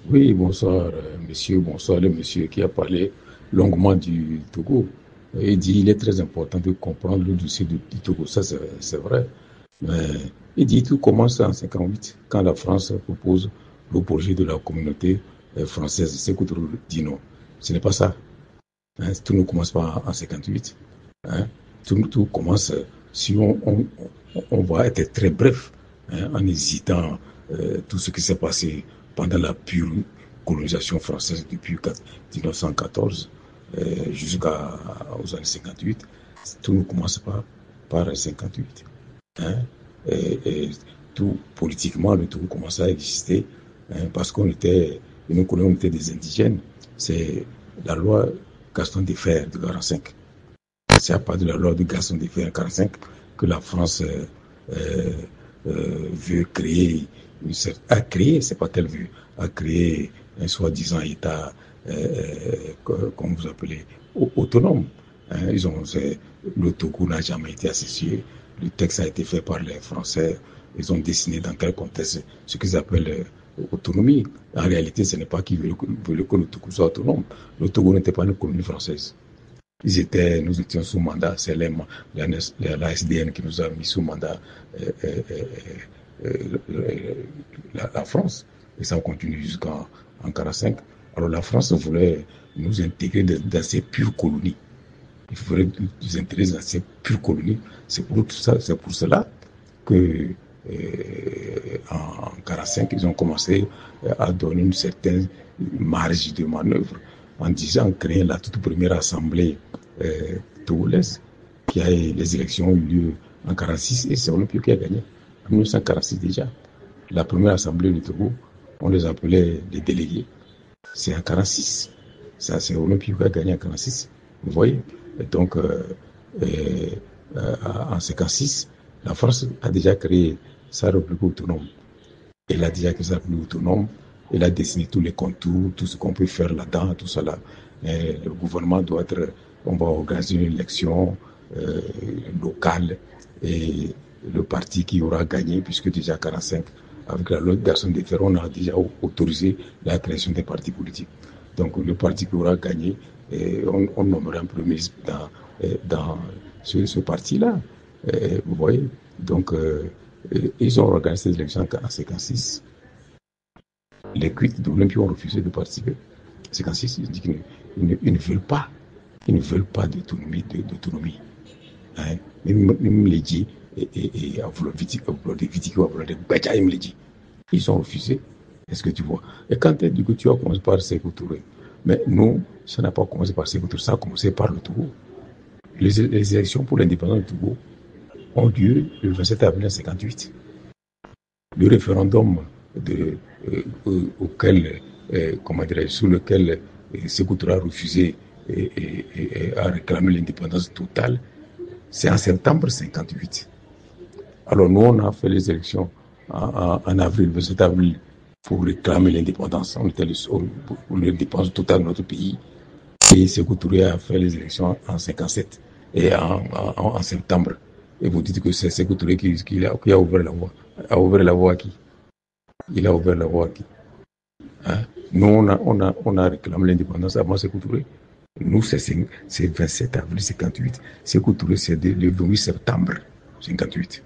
Oui, bonsoir, monsieur, bonsoir, le monsieur qui a parlé longuement du Togo. Il dit il est très important de comprendre le dossier du Togo. Ça, c'est vrai. Mais il dit tout commence en 58, quand la France propose le projet de la communauté française. C'est que dit non. Ce n'est pas ça. Hein. Tout ne commence pas en 58. Hein. Tout commence, si on va être très bref, hein, en hésitant tout ce qui s'est passé pendant la pure colonisation française depuis 1914 jusqu'aux années 58. Tout ne commence pas par 58. Hein. Et tout politiquement, le tout commence à exister, hein, parce qu'on était, une colonie, on était des indigènes. C'est la loi Gaston Defferre de 45. C'est à partir de la loi de Gaston Defferre en 45 que la France euh, veut créer, a créé, c'est pas qu'elle veut, a créé un soi-disant État, comme vous appelez, autonome. Hein, le Togo n'a jamais été associé. Le texte a été fait par les Français. Ils ont dessiné dans quel contexte ce qu'ils appellent autonomie. En réalité, ce n'est pas qu'ils voulaient que le Togo soit autonome. Le Togo n'était pas une colonie française. Nous étions sous mandat, c'est la SDN qui nous a mis sous mandat euh, euh, la France. Et ça continue jusqu'en 1945. Alors la France voulait nous intégrer dans ses pures colonies. Il voulait nous intégrer dans ces pures colonies. C'est pour cela que en 1945, ils ont commencé à donner une certaine marge de manœuvre en disant, en créant la toute première assemblée togolaise, qui a eu les élections ont eu lieu en 1946 et c'est Olympio qui a gagné en 1946 déjà. La première assemblée du Togo, on les appelait les délégués. C'est en 1946. Ça, c'est Olympio qui a gagné en 1946. Vous voyez. Et donc, en 1956, la France a déjà créé sa république autonome. Elle a déjà créé sa république autonome. Elle a dessiné tous les contours, tout ce qu'on peut faire là-dedans, tout ça là. Le gouvernement doit être, on va organiser une élection locale et le parti qui aura gagné, puisque déjà 45, avec la loi de Gaston Defferre, on a déjà autorisé la création des partis politiques. Donc le parti qui aura gagné, on nommera un premier ministre dans ce parti-là. Vous voyez. Donc ils ont organisé les élections en 56. Les cuites d'Olympie ont refusé de participer. 56, ils disent qu'ils ne veulent pas. Ils ne veulent pas d'autonomie. Hein. Même les dit, et ils ont refusé. Est-ce que tu vois? Et quand elle dit que tu as commencé par Sékou Touré, mais nous, ça n'a pas commencé par Sékou Touré, ça a commencé par le Togo. Les élections pour l'indépendance du Togo ont lieu le 27 avril 1958. Le référendum de, auquel, sous lequel Sékou Touré a refusé et a réclamé l'indépendance totale, c'est en septembre 1958. Alors nous, on a fait les élections en avril, le 27 avril, pour réclamer l'indépendance. On était pour l'indépendance totale de notre pays. Et Sékou Touré a fait les élections en 57 et en septembre. Et vous dites que c'est Sékou Touré qui a ouvert la voie. A ouvert la voie à qui? Il a ouvert la voie à qui? Hein? Nous, on a réclamé l'indépendance avant Sékou Touré. Nous, c'est 27 avril 58. Sékou Touré, c'est le 28 septembre 58.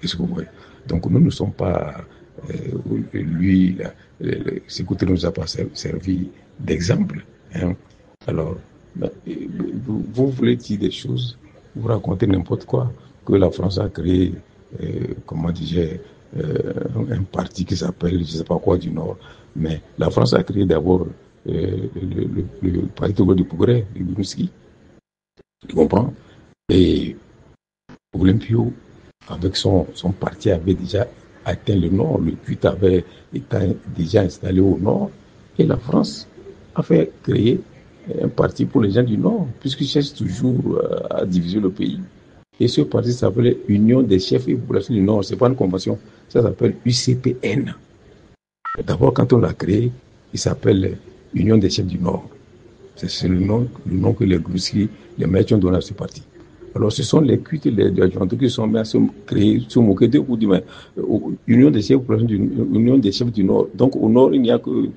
Est-ce que vous voyez? Donc, nous ne sommes pas. Lui, Sékou Touré ne nous a pas servi d'exemple. Hein? Alors, vous voulez dire des choses, vous racontez n'importe quoi, que la France a créé, comment disais un parti qui s'appelle, je ne sais pas quoi, du Nord. Mais la France a créé d'abord le Parti Togo du Progrès, le Brunski. Tu comprends? Et Olympio, avec son parti, avait déjà atteint le Nord. Le but avait été déjà installé au Nord. Et la France a fait créer un parti pour les gens du Nord, puisqu'ils cherchent toujours à diviser le pays. Et ce parti s'appelait Union des chefs et populations du Nord. Ce n'est pas une convention, ça s'appelle UCPN. D'abord, quand on l'a créé, il s'appelle Union des chefs du Nord. C'est le nom que les Groussi, les maîtres ont donné à ce parti. Alors, ce sont les cuites et les adjoints qui sont mis à se créer, se moquer d'eux pour dire, mais, union des chefs, union des chefs du Nord. Donc, au Nord, il n'y a que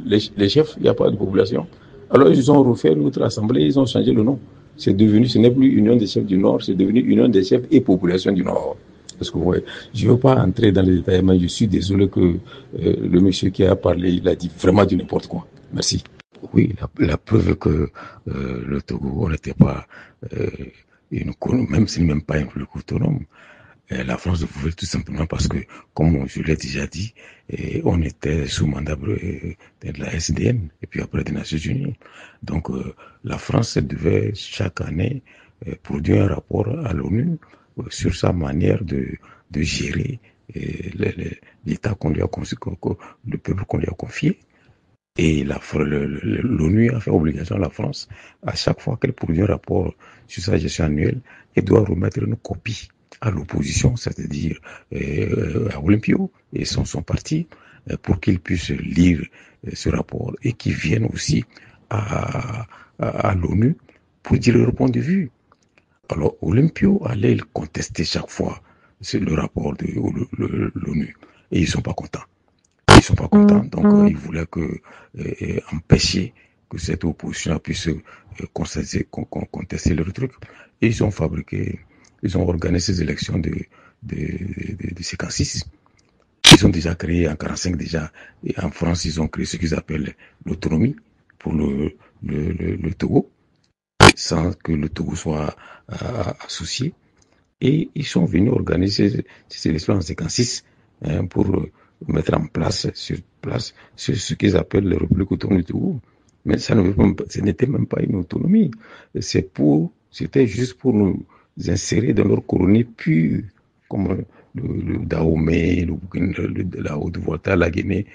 les chefs, il n'y a pas de population. Alors, ils ont refait notre assemblée, ils ont changé le nom. C'est devenu, ce n'est plus union des chefs du Nord, c'est devenu union des chefs et population du Nord. Parce que, ouais, je ne veux pas entrer dans les détails, mais je suis désolé que le monsieur qui a parlé, il a dit vraiment du n'importe quoi. Merci. Oui, la preuve que le Togo n'était pas euh, même s'il n'est même pas une république autonome, la France le pouvait tout simplement parce que, comme je l'ai déjà dit, on était sous mandat de la SDN et puis après des Nations Unies. Donc la France devait chaque année produire un rapport à l'ONU sur sa manière de gérer l'État qu'on lui a confié, le peuple qu'on lui a confié. Et l'ONU a fait obligation à la France, à chaque fois qu'elle produit un rapport sur sa gestion annuelle, elle doit remettre une copie à l'opposition, c'est-à-dire à Olympio et son parti, pour qu'ils puissent lire ce rapport et qu'ils viennent aussi à l'ONU pour dire leur point de vue. Alors Olympio allait contester chaque fois le rapport de l'ONU et ils ne sont pas contents. Ils sont pas contents, donc ils voulaient empêcher que cette opposition puisse contester leur truc. Et ils ont organisé ces élections de 56. Ils ont déjà créé en 45 déjà, et en France, ils ont créé ce qu'ils appellent l'autonomie pour le Togo, sans que le Togo soit associé. Et ils sont venus organiser ces élections en 56 pour mettre en place sur ce qu'ils appellent les républiques autonomes du Togo. Mais ce n'était même pas une autonomie. C'était juste pour nous insérer dans leur colonie pure, comme le Dahomey, la Haute-Volta, la Guinée,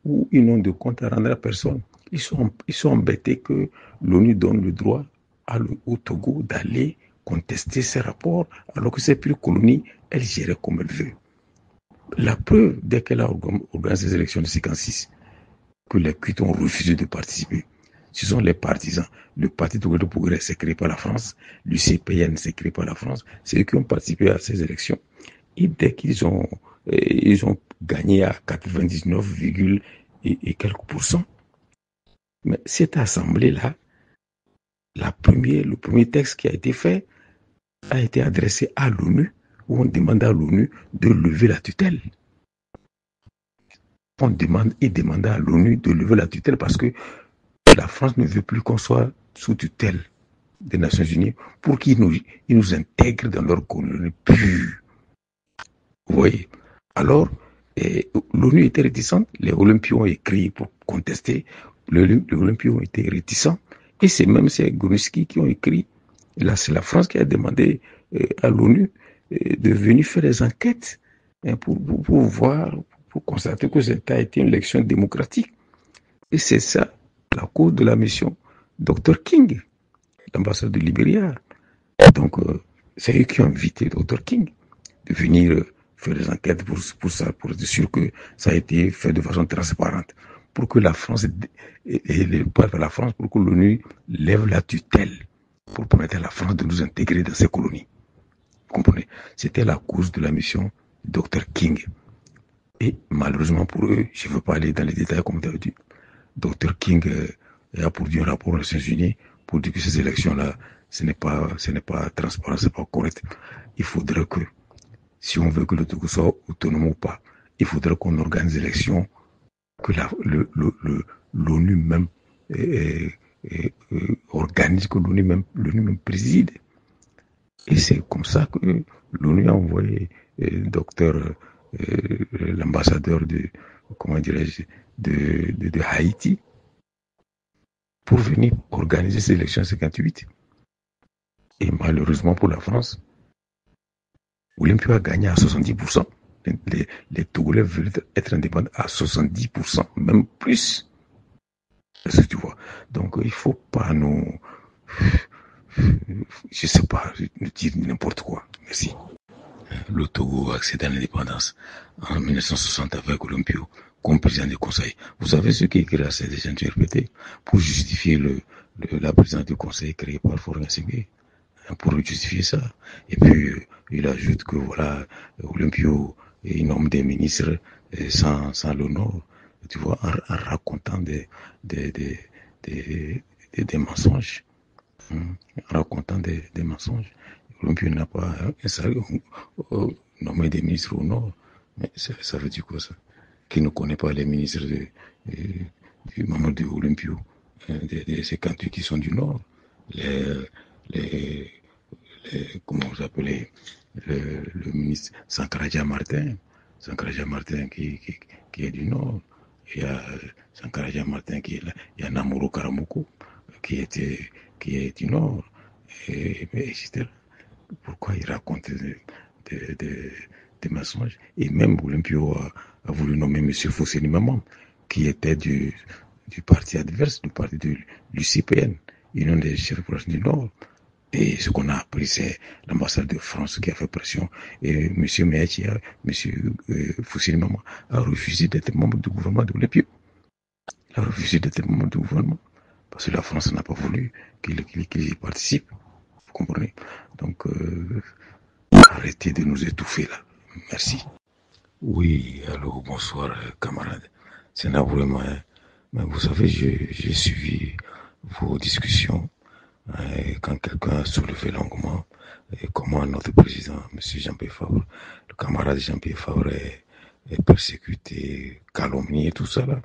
où ils n'ont de compte à rendre à personne. Ils sont embêtés que l'ONU donne le droit au Togo d'aller contester ces rapports, alors que ces plus colonies, elles géraient comme elles veulent. La preuve, dès qu'elle a organisé ces élections de 56, que les Cuites ont refusé de participer, ce sont les partisans. Le Parti Togolais de Progrès s'est créé par la France, l'UCPN s'est créé par la France, c'est eux qui ont participé à ces élections. Et dès qu'ils ont gagné à 99, et quelques pourcents, mais cette assemblée-là, le premier texte qui a été fait a été adressé à l'ONU, où on demande à l'ONU de lever la tutelle. On demande à l'ONU de lever la tutelle parce que la France ne veut plus qu'on soit sous tutelle des Nations Unies pour qu'ils nous intègrent dans leur colonie pure. Vous voyez. Alors, l'ONU était réticente, les Olympiens ont écrit pour contester, les Olympiens ont été réticents, et c'est même ces Goniski qui ont écrit. Là, c'est la France qui a demandé à l'ONU de venir faire des enquêtes pour voir, pour constater que c'était été une élection démocratique. Et c'est ça la cause de la mission Dr King, l'ambassadeur de Libéria. Donc, c'est eux qui ont invité Dr King de venir faire des enquêtes pour ça, pour être sûr que ça a été fait de façon transparente, pour que la France, pour que l'ONU lève la tutelle, pour permettre à la France de nous intégrer dans ses colonies. Vous comprenez? C'était la cause de la mission Dr King. Et malheureusement pour eux, je ne veux pas aller dans les détails comme tu as dit, Dr King a produit un rapport aux Nations Unies pour dire que ces élections-là, ce n'est pas transparent, ce n'est pas correct. Il faudrait que, si on veut que le Togo soit autonome ou pas, il faudrait qu'on organise des élections, que l'ONU même organise, que l'ONU même préside. Et c'est comme ça que l'ONU a envoyé l'ambassadeur de Haïti pour venir organiser ces élections en 58. Et malheureusement pour la France, Olympio a gagné à 70%. Les Togolais veulent être indépendants à 70%, même plus. Est-ce que tu vois? Donc il ne faut pas nous... Je ne sais pas, nous dire n'importe quoi. Merci. Le Togo a accédé à l'indépendance en 1960 avec Olympio comme président du conseil. Vous savez ce qui est écrit à cette interprété pour justifier la présidence du conseil créée par Faure Gnassingbé. pour justifier ça. Et puis, il ajoute que voilà, Olympio, il nomme des ministres sans l'honneur, tu vois, en racontant des mensonges. En racontant des mensonges. Olympio n'a pas nommé des ministres au nord. Mais ça veut dire quoi ça? Qui ne connaît pas les ministres du membre de Olympio, des 58 qui sont du nord, les, les, comment vous appelez, le ministre Sankaraja Martin, qui est du nord. Il y a Sankaraja Martin qui est là. Il y a Namoro Karamoko qui est du nord, etc. Pourquoi il raconte des mensonges? Et même Olympio a voulu nommer M. Fosseni Maman, qui était du parti adverse, du parti de l'UCPN, Union des chefs du Nord. Et ce qu'on a appris, c'est l'ambassade de France qui a fait pression. Et M. Meachi, M. Fosseni Maman, a refusé d'être membre du gouvernement de l'Olympio. Il a refusé d'être membre du gouvernement. Parce que la France n'a pas voulu qu'il y participe. Vous comprenez? Donc, arrêtez de nous étouffer là. Merci. Oui, allô, bonsoir, camarades. C'est navrant, mais vous savez, j'ai suivi vos discussions quand quelqu'un a soulevé longuement comment notre président, M. Jean-Pierre Favre, le camarade Jean-Pierre Favre est persécuté, calomnié, tout ça là.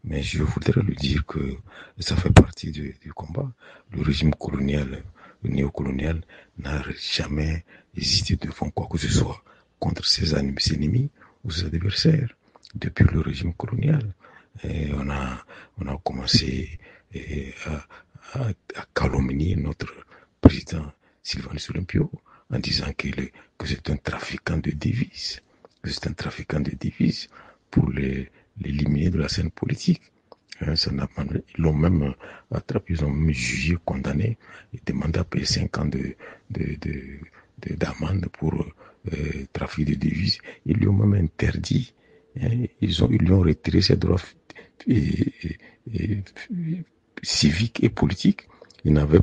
Mais je voudrais lui dire que ça fait partie du combat. Le régime colonial, le néocolonial, n'a jamais hésité devant quoi que ce soit contre ses ennemis ou ses adversaires. Depuis le régime colonial, et on a commencé à calomnier notre président Sylvanus Olympio en disant que c'est un trafiquant de devises. C'est un trafiquant de devises pour l'éliminer de la scène politique. Ils l'ont même attrapé, ils ont même jugé, condamné et demandé à payer 5 ans d'amende pour trafic de devises. Ils lui ont même interdit, ils lui ont retiré ses droits civiques et politiques. Il n'a le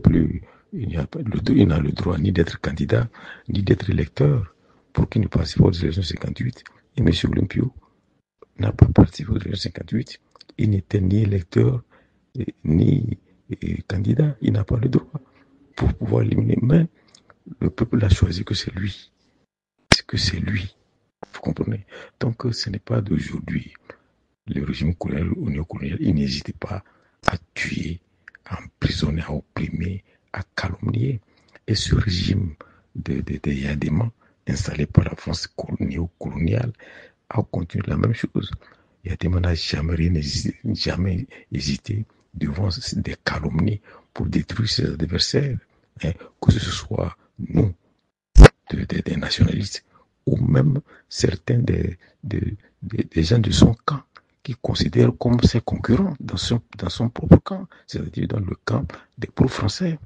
droit ni d'être candidat, ni d'être électeur pour qu'il ne participe aux élections 58. Et M. Olympio n'a pas participé aux élections 58. Il n'était ni électeur, ni candidat. Il n'a pas le droit pour pouvoir éliminer. Mais le peuple a choisi que c'est lui. Que c'est lui. Vous comprenez? Donc, ce n'est pas d'aujourd'hui. Le régime colonial ou néocolonial, il n'hésitait pas à tuer, à emprisonner, à opprimer, à calomnier. Et ce régime de Yadema, installé par la France néocoloniale, a continué la même chose. Yadema n'a jamais hésité devant des calomnies pour détruire ses adversaires, que ce soit nous, des nationalistes, ou même certains des gens de son camp qui considèrent comme ses concurrents dans son propre camp, c'est-à-dire dans le camp des pro-français.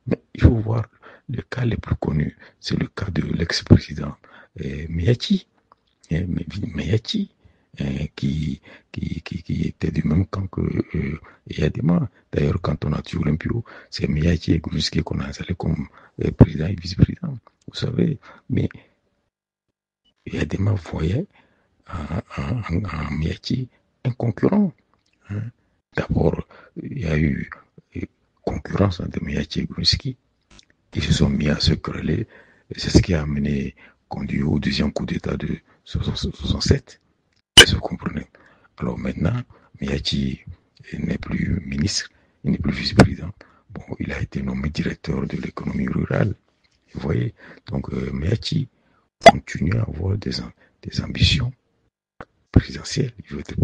Mais il faut voir le cas le plus connu, c'est le cas de l'ex-président Meachi, qui était du même camp que Yadema. D'ailleurs, quand on a tué Olympio, c'est Meachi et Gruski qu'on a installé comme président et vice-président. Vous savez, mais Yadema voyait en Meachi un concurrent. D'abord, il y a eu concurrence entre Meachi et Gruski. Ils se sont mis à se quereller. C'est ce qui a conduit au deuxième coup d'État de 67. Vous comprenez? Alors maintenant, Meachi n'est plus ministre, il n'est plus vice-président. Bon, il a été nommé directeur de l'économie rurale. Vous voyez? Donc, Meachi continue à avoir des ambitions présidentielles. Il veut être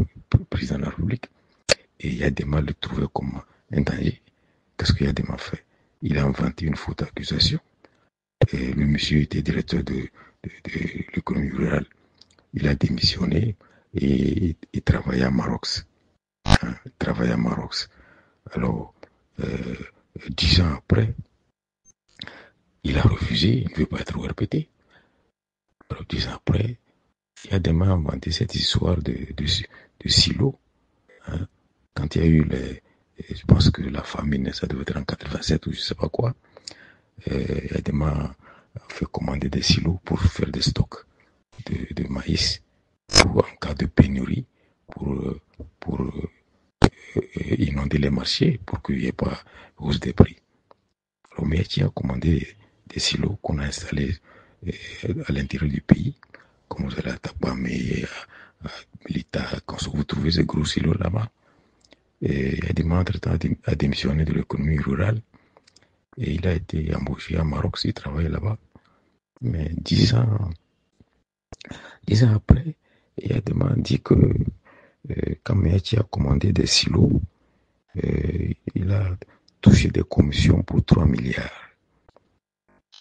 président de la République. Et Yadema le trouvait comme un danger. Qu'est-ce que Yadema fait? Il a inventé une fausse accusation. Et le monsieur était directeur de l'économie rurale. Il a démissionné et il travaillait à Maroc. Alors, 10 ans après, il a refusé, il ne veut pas être RPT. Alors, 10 ans après, Yadema a inventé cette histoire de silo. Quand il y a eu je pense que la famine, ça devait être en 87 ou je ne sais pas quoi. Yadema a fait commander des silos pour faire des stocks de maïs pour, en cas de pénurie, pour inonder les marchés, pour qu'il n'y ait pas hausse des prix. Alors Meachi a commandé des silos qu'on a installés à l'intérieur du pays, comme vous allez à Tapamé, à Milita, quand vous trouvez ces gros silos là-bas. Et Yadema, entre-temps, a démissionné de l'économie rurale et il a été embauché à Maroc, il travaille là-bas. Mais 10 ans après, Yadema dit que quand Meachi a commandé des silos, il a touché des commissions pour 3 milliards.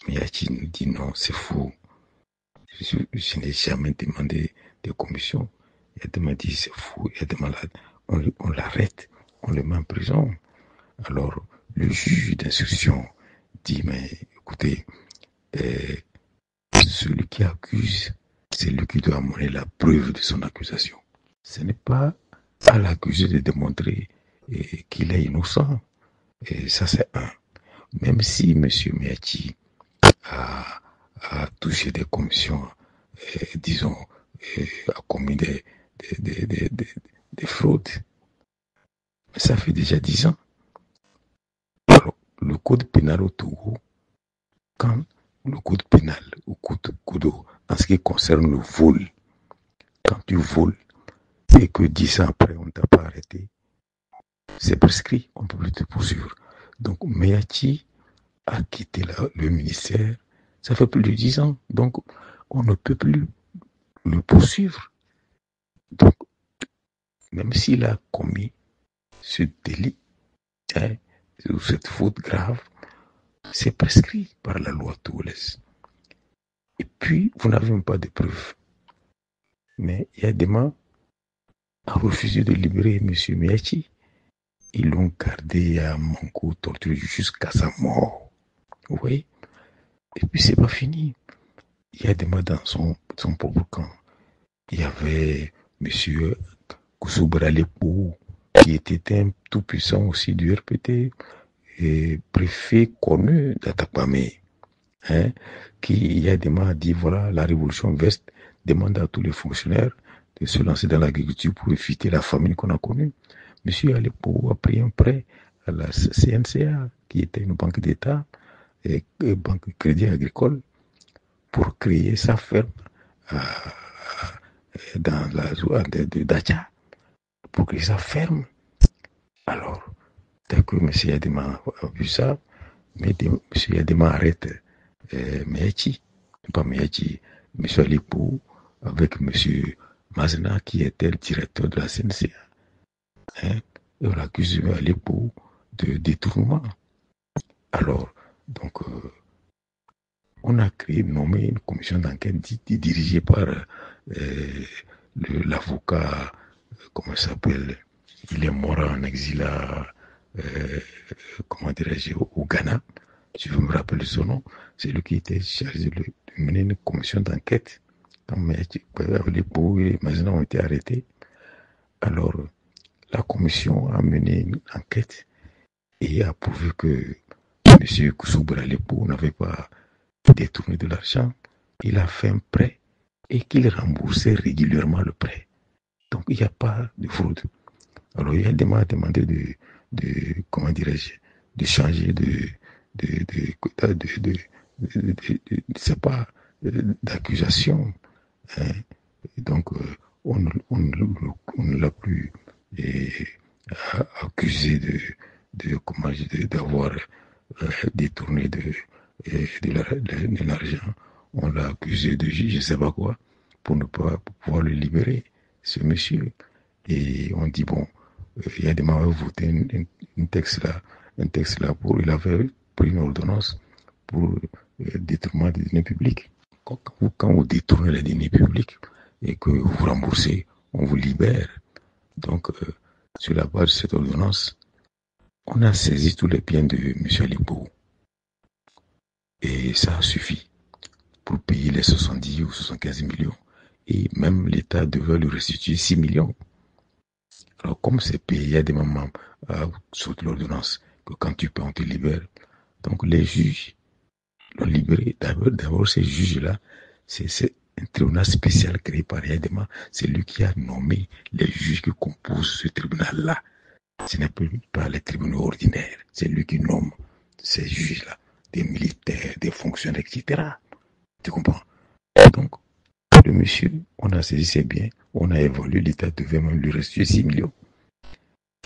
Meachi nous dit non, c'est faux. Je n'ai jamais demandé de commission. Yadema dit c'est faux. Yadema, on l'arrête, on le met en prison. Alors, le juge d'instruction dit, mais écoutez, celui qui accuse, c'est lui qui doit amener la preuve de son accusation. Ce n'est pas à l'accusé de démontrer qu'il est innocent. Et ça, c'est un. Même si M. Meachi a touché des commissions, disons, a commis des fraudes, mais ça fait déjà 10 ans. Alors, le code pénal au Togo, quand le code pénal au Kodo, en ce qui concerne le vol, quand tu voles et que 10 ans après on ne t'a pas arrêté, c'est prescrit, on ne peut plus te poursuivre. Donc Meachi a quitté le ministère, ça fait plus de 10 ans, donc on ne peut plus le poursuivre. Donc, même s'il a commis ce délit, ou cette faute grave, c'est prescrit par la loi togolaise. Et puis, vous n'avez même pas de preuves. Mais Yadema a refusé de libérer M. Meachi. Ils l'ont gardé à Manko, torturé jusqu'à sa mort. Vous voyez? Et puis, c'est pas fini. Yadema, dans son propre camp, il y avait M. Koussoubralepo, qui était un tout-puissant aussi du RPT, et préfet connu d'Atakpamé, qui Yadema a dit, voilà, la révolution verte demande à tous les fonctionnaires de se lancer dans l'agriculture pour éviter la famine qu'on a connue. Monsieur Aleppo a pris un prêt à la CNCA, qui était une banque d'État, et banque de crédit agricole, pour créer sa ferme dans la zone de Dacha, pour créer sa ferme. Alors, dès que M. Yadema a vu ça, M. Yadema arrête Meachi, pas Meachi, M. Aleppo, avec M. Mazna, qui était le directeur de la CNCA. Et on accuse Aleppo de détournement. Alors, donc, on a nommé une commission d'enquête dirigée par l'avocat, comment il s'appelle, il est mort en exil comment dirais-je, au Ghana, si je me rappelle son nom, c'est lui qui était chargé de mener une commission d'enquête quand Aleppo et Mazna ont été arrêtés. Alors, la commission a mené une enquête et a prouvé que M. Koussoubralepo n'avait pas détourné de l'argent. Il a fait un prêt et qu'il remboursait régulièrement le prêt. Donc, il n'y a pas de fraude. Alors, il a demandé comment dirais-je, de changer c'est pas d'accusation. Donc, on ne l'a plus accusé d'avoir détourné de l'argent. On l'a accusé de je ne sais pas quoi pour ne pas pouvoir le libérer, ce monsieur. Et on dit, bon, il y a des gens qui ont voté un texte là pour, il avait pris une ordonnance pour détournement des deniers publics. Quand vous détournez les deniers publics et que vous remboursez, on vous libère. Donc, sur la base de cette ordonnance, on a saisi tous les biens de M. Aleppo. Et ça a suffi pour payer les 70 ou 75 millions. Et même l'État devait lui restituer 6 millions. Alors, comme c'est payé, il y a des moments sous l'ordonnance que quand tu paies, on te libère. Donc, les juges l'ont libéré. D'abord, ces juges-là, c'est un tribunal spécial créé par Yadema. C'est lui qui a nommé les juges qui composent ce tribunal-là. Ce n'est pas les tribunaux ordinaires. C'est lui qui nomme ces juges-là, des militaires, des fonctionnaires, etc. Tu comprends? Donc, le monsieur, on a saisi ses biens, on a évolué, l'État devait même lui restituer 6 millions.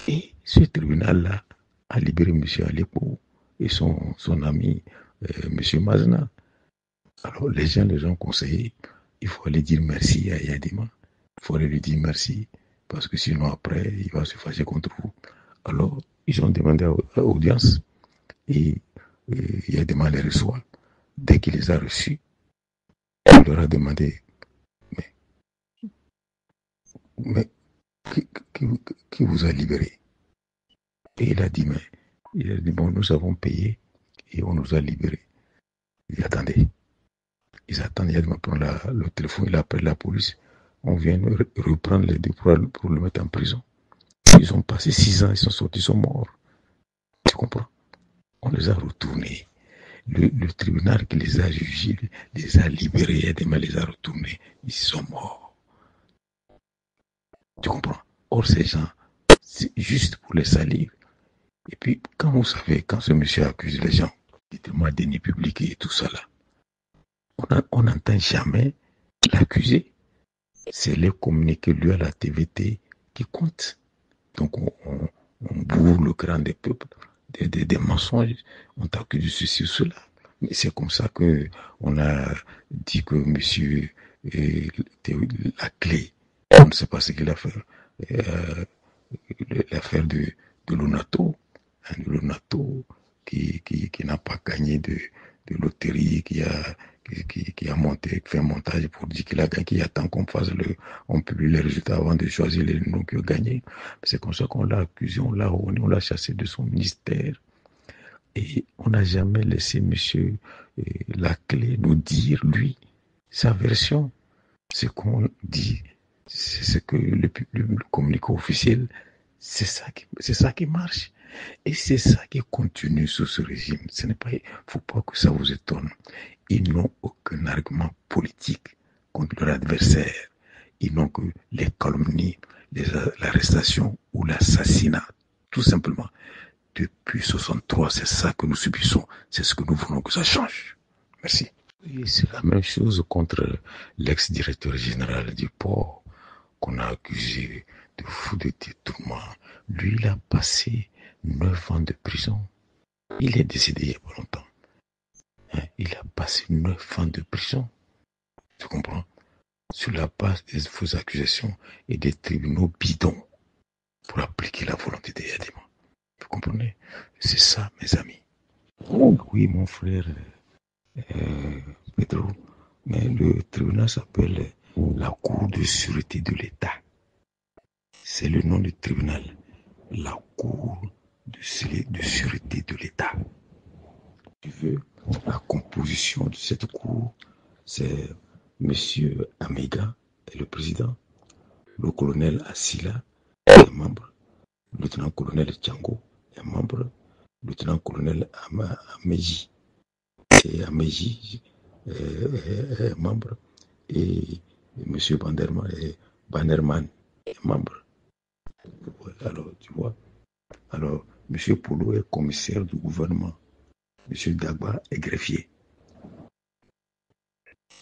Et ce tribunal-là a libéré monsieur Aleppo et son ami, monsieur Mazna. Alors, les gens ont conseillé, il faut aller dire merci à Yadima. Il faut aller lui dire merci, parce que sinon, après, il va se fâcher contre vous. Alors, ils ont demandé à l'audience, et Yadima les reçoit. Dès qu'il les a reçus, il leur a demandé, mais qui vous a libéré? Et il a dit, bon, nous avons payé et on nous a libérés. Ils attendaient. Ils attendent, il prend le téléphone, il appelle la police. On vient reprendre les deux pour le mettre en prison. Ils ont passé 6 ans, ils sont sortis, ils sont morts. Tu comprends? On les a retournés. Le tribunal qui les a jugés, les a libérés, et les a retournés. Ils sont morts. Tu comprends? Or, ces gens, c'est juste pour les salir. Et puis, quand vous savez, quand ce monsieur accuse les gens, il demande des déni public et tout ça là, on n'entend jamais l'accuser. C'est les communiqués lui à la TVT qui comptent. Donc, on bourre le crâne des peuples, des mensonges, on t'accuse de ceci ou cela. Mais c'est comme ça qu'on a dit que monsieur la clé, on ne sait pas ce qu'il a fait. L'affaire de Lonato, Lonato qui n'a pas gagné de loterie, qui a fait un montage pour dire qu'il a gagné, qui attend qu'on on publie les résultats avant de choisir les noms qui ont gagné. C'est comme ça qu'on l'a accusé, on l'a chassé de son ministère. Et on n'a jamais laissé monsieur la clé nous dire, lui, sa version. Ce qu'on dit, c'est ce que le communiqué officiel, c'est ça qui marche. Et c'est ça qui continue sous ce régime. Ce n'est pas, faut pas que ça vous étonne. Ils n'ont aucun argument politique contre leur adversaire. Ils n'ont que les calomnies, l'arrestation ou l'assassinat. Tout simplement. Depuis 63, c'est ça que nous subissons. C'est ce que nous voulons que ça change. Merci. Et c'est la même chose contre l'ex-directeur général du port qu'on a accusé de fou de détournement. Lui, il a passé 9 ans de prison. Il est décédé il n'y a pas longtemps. Il a passé 9 ans de prison. Tu comprends? Sur la base des fausses accusations et des tribunaux bidons pour appliquer la volonté des Yadima. Vous comprenez? C'est ça, mes amis. Oui, mon frère Pedro, mais le tribunal s'appelle la Cour de sûreté de l'État. C'est le nom du tribunal. La Cour de sûreté de l'État. Tu veux, la composition de cette cour, c'est M. Amega est le président, le colonel Assila est membre, le lieutenant-colonel Django est membre, le lieutenant-colonel Ameji est membre, et M. Bannerman est membre. Alors, tu vois, alors, M. Polo est commissaire du gouvernement, M. Dagba est greffier.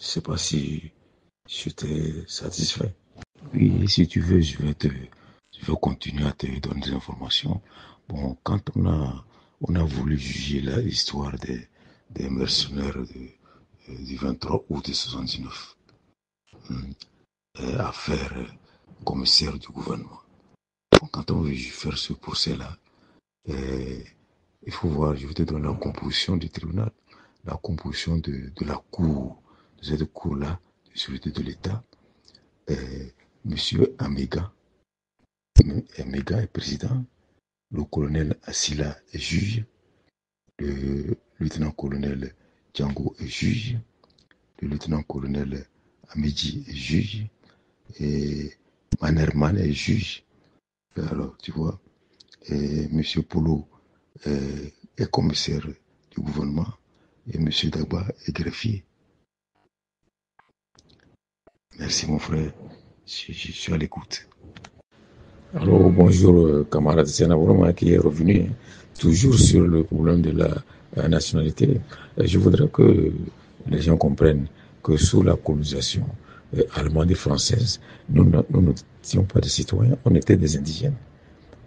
Je ne sais pas si je t'ai satisfait. Oui, si tu veux, je vais continuer à te donner des informations. Bon, quand on a voulu juger l'histoire des mercenaires du 23 août 79, affaire commissaire du gouvernement. Bon, quand on veut faire ce procès-là, il faut voir, je vais te donner la composition du tribunal, la composition de la cour, de cette cour-là, de sûreté de l'État. Monsieur Amega est président, le colonel Assila est juge, le lieutenant-colonel Django est juge, le lieutenant-colonel Ameji est juge, et Manerman est juge. Alors, tu vois, et M. Polo est commissaire du gouvernement, et M. Dagba est greffier. Merci mon frère, je suis à l'écoute. Alors bonjour camarade Sénabroma qui est revenu toujours sur le problème de la nationalité. Je voudrais que les gens comprennent que sous la colonisation allemande et française, nous n'étions pas des citoyens, on était des indigènes.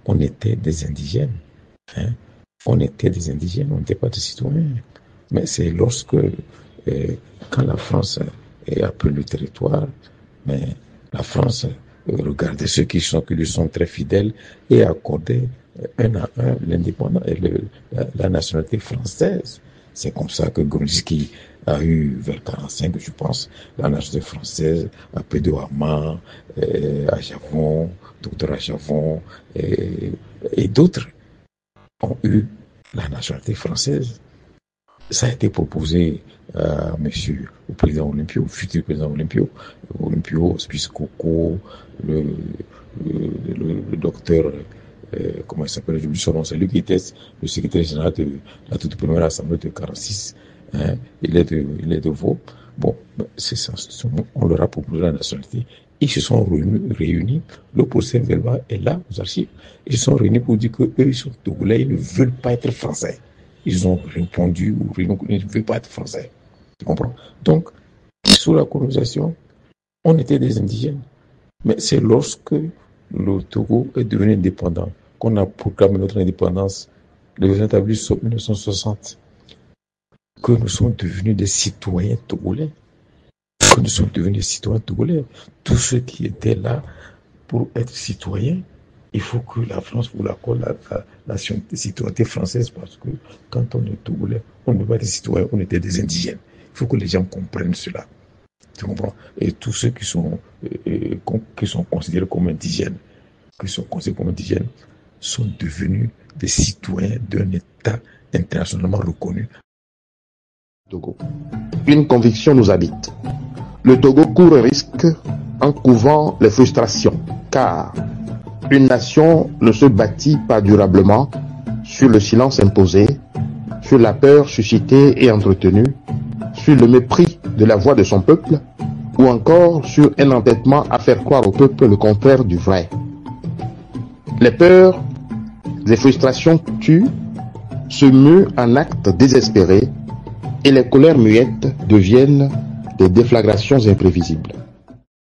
On était des indigènes. Hein? On était des indigènes, on n'était pas des citoyens. Mais c'est lorsque, quand la France a pris le territoire, mais la France regardait ceux qui lui sont très fidèles et accordait un à un l'indépendance et la nationalité française. C'est comme ça que Gomsky a eu, vers 1945, je pense, la nationalité française, à Pedro Ama, à Javon, Dr Ajavon et d'autres ont eu la nationalité française. Ça a été proposé à monsieur, au président Olympio, au futur président Olympio, Spice Coco, le docteur, comment il s'appelle, j'oublie son nom, c'est lui qui était le secrétaire général de la toute première assemblée de 46. Hein, il est de Vaud. Bon, c'est ça, on leur a proposé la nationalité. Ils se sont réunis, le procès verbal est là, aux archives. Ils se sont réunis pour dire qu'eux, ils sont togolais, ils ne veulent pas être français. Ils ont répondu, ils ne veulent pas être français. Tu comprends? Donc, sous la colonisation, on était des indigènes. Mais c'est lorsque le Togo est devenu indépendant, qu'on a proclamé notre indépendance, le 28 avril 1960, que nous sommes devenus des citoyens togolais. Que nous sommes devenus des citoyens togolais. Tous ceux qui étaient là pour être citoyens, il faut que la France vous l'accorde la citoyenneté française, parce que quand on est togolais, on n'est pas des citoyens, on était des indigènes. Il faut que les gens comprennent cela. Tu comprends? Et tous ceux qui sont considérés comme indigènes, sont devenus des citoyens d'un État internationalement reconnu. Togo. Une conviction nous habite. Le Togo court un risque en couvant les frustrations, car une nation ne se bâtit pas durablement sur le silence imposé, sur la peur suscitée et entretenue, sur le mépris de la voix de son peuple, ou encore sur un entêtement à faire croire au peuple le contraire du vrai. Les peurs, les frustrations tuent, se muent en actes désespérés, et les colères muettes deviennent des déflagrations imprévisibles.